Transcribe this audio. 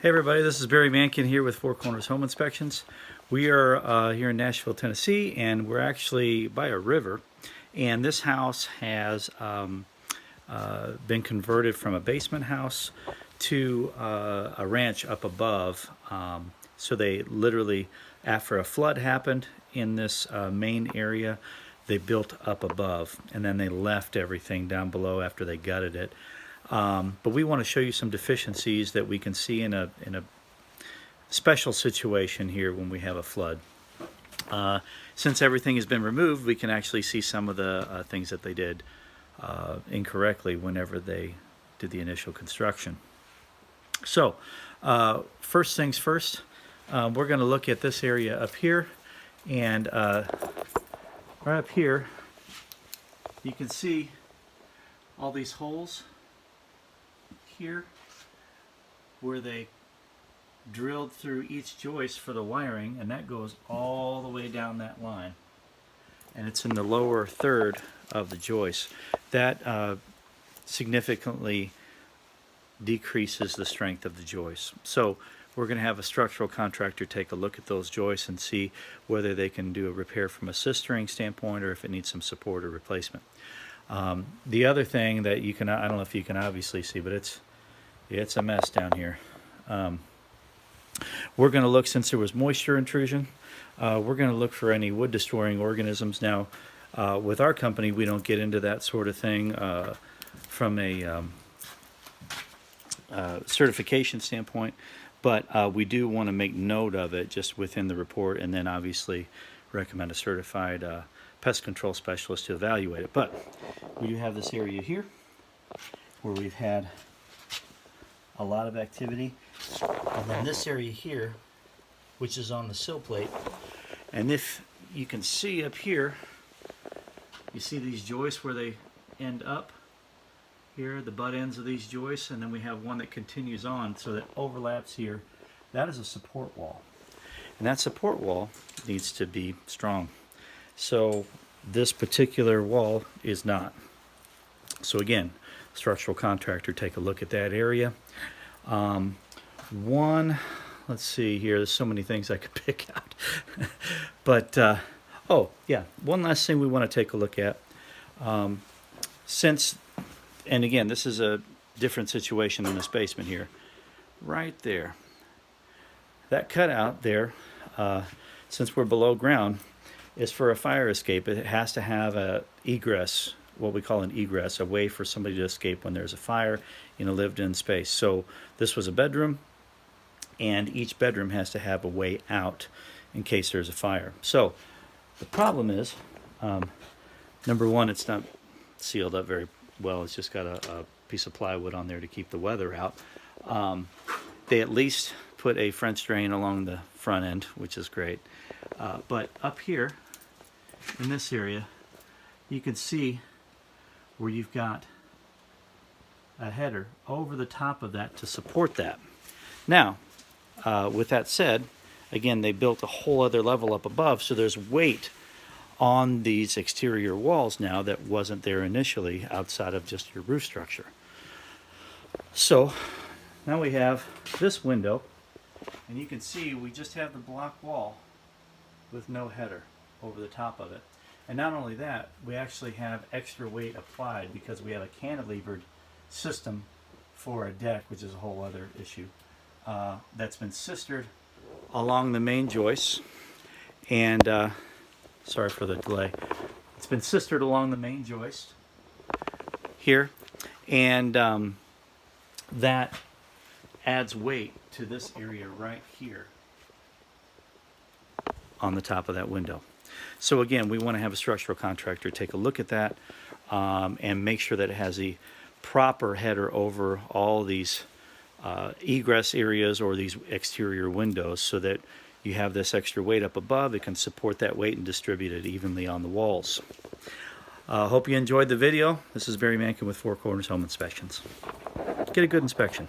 Hey everybody, this is Barry Mankin here with Four Corners Home Inspections. We are here in Nashville, Tennessee, and we're actually by a river. And this house has been converted from a basement house to a ranch up above. So they literally, after a flood happened in this main area, they built up above, and then they left everything down below after they gutted it. But we want to show you some deficiencies that we can see in a special situation here when we have a flood. Since everything has been removed, we can actually see some of the things that they did incorrectly whenever they did the initial construction. So first things first, we're going to look at this area up here, and right up here you can see all these holes here where they drilled through each joist for the wiring, and that goes all the way down that line, and it's in the lower third of the joist. That significantly decreases the strength of the joist. So we're going to have a structural contractor take a look at those joists and see whether they can do a repair from a sistering standpoint or if it needs some support or replacement. The other thing that you can, I don't know if you can obviously see, but it's a mess down here. We're going to look, since there was moisture intrusion, we're going to look for any wood destroying organisms. Now, with our company, we don't get into that sort of thing from a certification standpoint, but we do want to make note of it just within the report, and then obviously recommend a certified pest control specialist to evaluate it. But we do have this area here where we've had a lot of activity, and then this area here, which is on the sill plate. And if you can see up here, you see these joists where they end up here, the butt ends of these joists, and then we have one that continues on, so that overlaps here. That is a support wall, and that support wall needs to be strong. So this particular wall is not. So again, structural contractor, take a look at that area. Let's see here, there's so many things I could pick out. But oh yeah, one last thing we want to take a look at. And again, this is a different situation in this basement here. Right there, that cutout there, since we're below ground, is for a fire escape. It has to have a egress, what we call an egress, a way for somebody to escape when there's a fire in a lived-in space. So this was a bedroom, and each bedroom has to have a way out in case there's a fire. So the problem is, number one, it's not sealed up very well. It's just got a piece of plywood on there to keep the weather out. They at least put a French drain along the front end, which is great. But up here in this area, you can see where you've got a header over the top of that to support that. Now, with that said, again, they built a whole other level up above, so there's weight on these exterior walls now that wasn't there initially outside of just your roof structure. So now we have this window, and you can see we just have the block wall with no header over the top of it. And not only that, we actually have extra weight applied because we have a cantilevered system for a deck, which is a whole other issue, that's been sistered along the main joists. And sorry for the delay. It's been sistered along the main joist here, and that adds weight to this area right here on the top of that window. So again, we want to have a structural contractor take a look at that and make sure that it has the proper header over all these egress areas or these exterior windows, so that you have this extra weight up above. It can support that weight and distribute it evenly on the walls. Hope you enjoyed the video. This is Barry Mankin with Four Corners Home Inspections. Get a good inspection.